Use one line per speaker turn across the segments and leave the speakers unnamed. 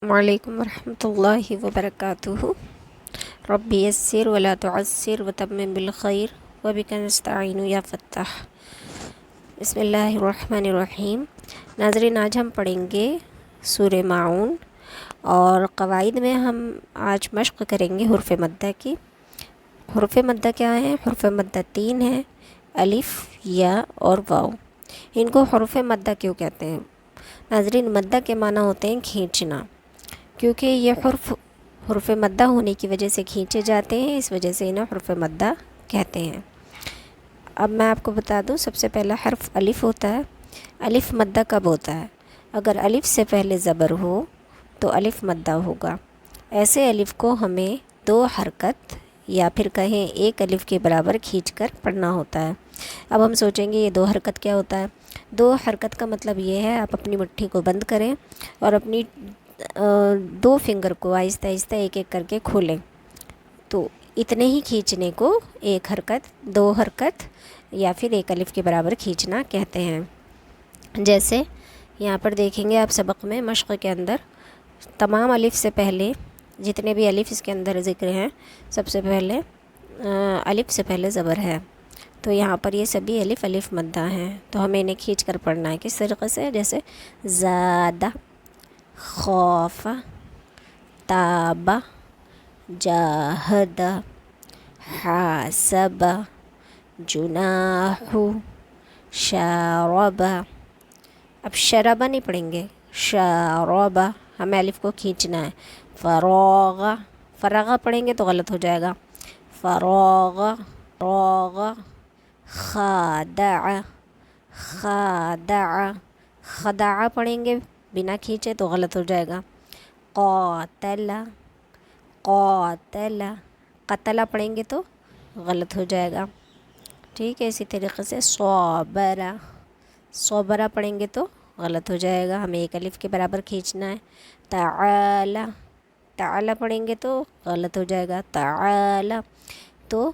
وعلیکم ورحمۃ اللہ وبرکاتہ۔ ربی یسر ولا تعسر وتمم بالخیر وبک نستعین یا فتاح۔ بسم اللہ الرحمن الرحیم۔ ناظرین، آج ہم پڑھیں گے سورہ ماعون، اور قواعد میں ہم آج مشق کریں گے حروف مدہ کی۔ حروف مدہ کیا ہیں؟ حروف مدہ 3 ہیں: الف، یا اور واو۔ ان کو حروف مدہ کیوں کہتے ہیں؟ ناظرین، مدہ کے معنی ہوتے ہیں کھینچنا، کیونکہ یہ حروف مدہ ہونے کی وجہ سے کھینچے جاتے ہیں، اس وجہ سے انہیں حروف مدہ کہتے ہیں۔ اب میں آپ کو بتا دوں، سب سے پہلا حرف الف ہوتا ہے۔ الف مدہ کب ہوتا ہے؟ اگر الف سے پہلے زبر ہو تو الف مدہ ہوگا۔ ایسے الف کو ہمیں 2 حرکت یا پھر کہیں 1 الف کے برابر کھینچ کر پڑھنا ہوتا ہے۔ اب ہم سوچیں گے یہ 2 حرکت کیا ہوتا ہے؟ 2 حرکت کا مطلب یہ ہے، آپ اپنی مٹھی کو بند کریں اور اپنی 2 فنگر کو آہستہ آہستہ ایک ایک کر کے کھولیں، تو اتنے ہی کھینچنے کو 1 حرکت، 2 حرکت یا پھر 1 الف کے برابر کھینچنا کہتے ہیں۔ جیسے یہاں پر دیکھیں گے آپ سبق میں، مشق کے اندر تمام الف سے پہلے جتنے بھی الف اس کے اندر ذکر ہیں، سب سے پہلے الف سے پہلے زبر ہے، تو یہاں پر یہ سبھی الف مدہ ہیں، تو ہمیں انہیں کھینچ کر پڑھنا ہے۔ کس طریقے سے؟ جیسے زادہ، خوف، تاب، جاہد، حاسب، جناح، شارب۔ اب شربہ نہیں پڑھیں گے، شارب، ہمیں الف کو کھینچنا ہے۔ فراغ، فراغ پڑھیں گے تو غلط ہو جائے گا۔ فراغ، راغ، خادع، خادع، خدع پڑھیں گے بنا کھینچے تو غلط ہو جائے گا۔ قاتل، قاتل، قتل پڑھیں گے تو غلط ہو جائے گا۔ ٹھیک ہے، اسی طریقے سے صابر، صبر پڑھیں گے تو غلط ہو جائے گا، ہمیں 1 الف کے برابر کھینچنا ہے۔ تعالی، تعالی پڑھیں گے تو غلط ہو جائے گا۔ تعالی، تو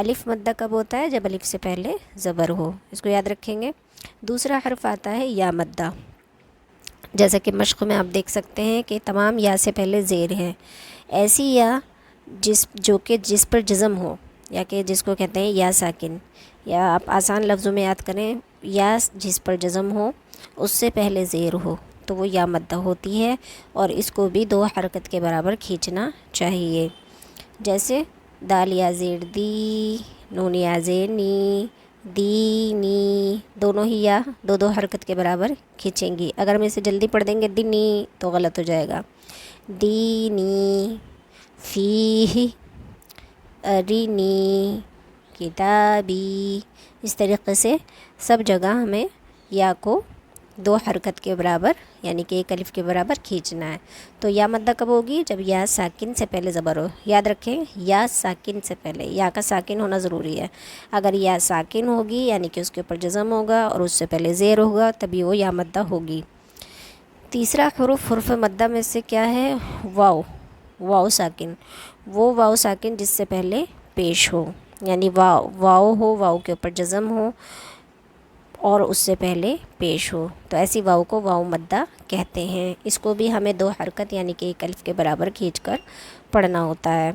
الف مدہ کب ہوتا ہے؟ جب الف سے پہلے زبر ہو، اس کو یاد رکھیں گے۔ دوسرا حرف آتا ہے یا مدہ۔ جیسا کہ مشق میں آپ دیکھ سکتے ہیں کہ تمام یا سے پہلے زیر ہے۔ ایسی یا جس پر جزم ہو، یا کہ جس کو کہتے ہیں یا ساکن، یا آپ آسان لفظوں میں یاد کریں، یا جس پر جزم ہو اس سے پہلے زیر ہو تو وہ یا مدہ ہوتی ہے، اور اس کو بھی 2 حرکت کے برابر کھینچنا چاہیے۔ جیسے دال یا زیر دی، نون یا زیر نی، دینی، دونوں ہی یا 2 حرکت کے برابر کھینچیں گی۔ اگر ہم اسے جلدی پڑھ دیں گے دینی تو غلط ہو جائے گا۔ دینی، فیہ، ارینی، کتابی، اس طریقے سے سب جگہ ہمیں یا کو 2 حرکت کے برابر یعنی کہ 1 الف کے برابر کھینچنا ہے۔ تو یا مدہ کب ہوگی؟ جب یا ساکن سے پہلے زبر ہو۔ یاد رکھیں، یا ساکن سے پہلے، یا کا ساکن ہونا ضروری ہے۔ اگر یا ساکن ہوگی یعنی کہ اس کے اوپر جزم ہوگا اور اس سے پہلے زیر ہوگا تبھی وہ یا مدہ ہوگی۔ تیسرا حرف مدہ میں سے کیا ہے؟ واو، واو ساکن، وہ واو ساکن جس سے پہلے پیش ہو، یعنی واو ہو، واو کے اوپر جزم ہو اور اس سے پہلے پیش ہو، تو ایسی واو کو واو مدہ کہتے ہیں۔ اس کو بھی ہمیں 2 حرکت یعنی کہ 1 الف کے برابر کھینچ کر پڑھنا ہوتا ہے،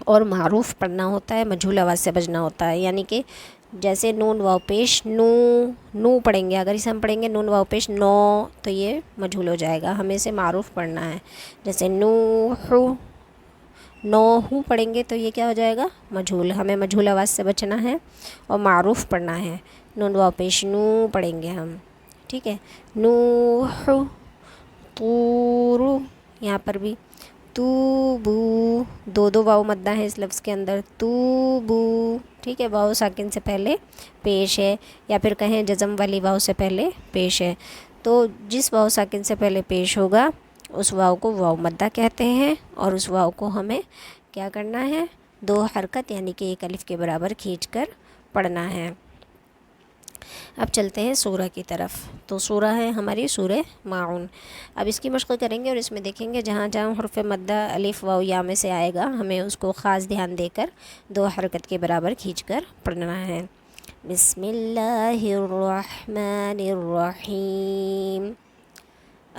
اور معروف پڑھنا ہوتا ہے، مجہول آواز سے بجنا ہوتا ہے، یعنی کہ جیسے نون واو پیش نو، نو پڑھیں گے، اگر اسے ہم پڑھیں گے نون واو پیش نو تو یہ مجہول ہو جائے گا، ہمیں اسے معروف پڑھنا ہے۔ جیسے نوح، نوح پڑھیں گے تو یہ کیا ہو جائے گا؟ مجہول، ہمیں مجہول آواز سے بچنا ہے اور معروف پڑھنا ہے۔ نون واو پیش نو پڑھیں گے ہم، ٹھیک ہے۔ نوح، طور، یہاں پر بھی توبو، 2 واو مدہ ہیں اس لفظ کے اندر، توبو، ٹھیک ہے، واو ساکن سے پہلے پیش ہے، یا پھر کہیں جزم والی واو سے پہلے پیش ہے، تو جس واو ساکن سے پہلے پیش ہوگا اس واو کو واو مدہ کہتے ہیں، اور اس واو کو ہمیں کیا کرنا ہے؟ 2 حرکت یعنی کہ 1 الف کے برابر کھینچ کر پڑھنا ہے۔ اب چلتے ہیں سورہ کی طرف، تو سورہ ہے ہماری سورہ ماعون۔ اب اس کی مشق کریں گے اور اس میں دیکھیں گے جہاں جہاں حرف مدہ الف واو یا میں سے آئے گا ہمیں اس کو خاص دھیان دے کر 2 حرکت کے برابر کھینچ کر پڑھنا ہے۔ بسم اللہ الرحمن الرحیم۔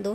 2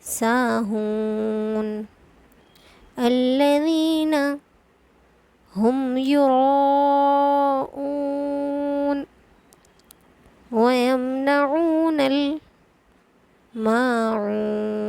ساهون الذين هم يراءون ويمنعون الماعون.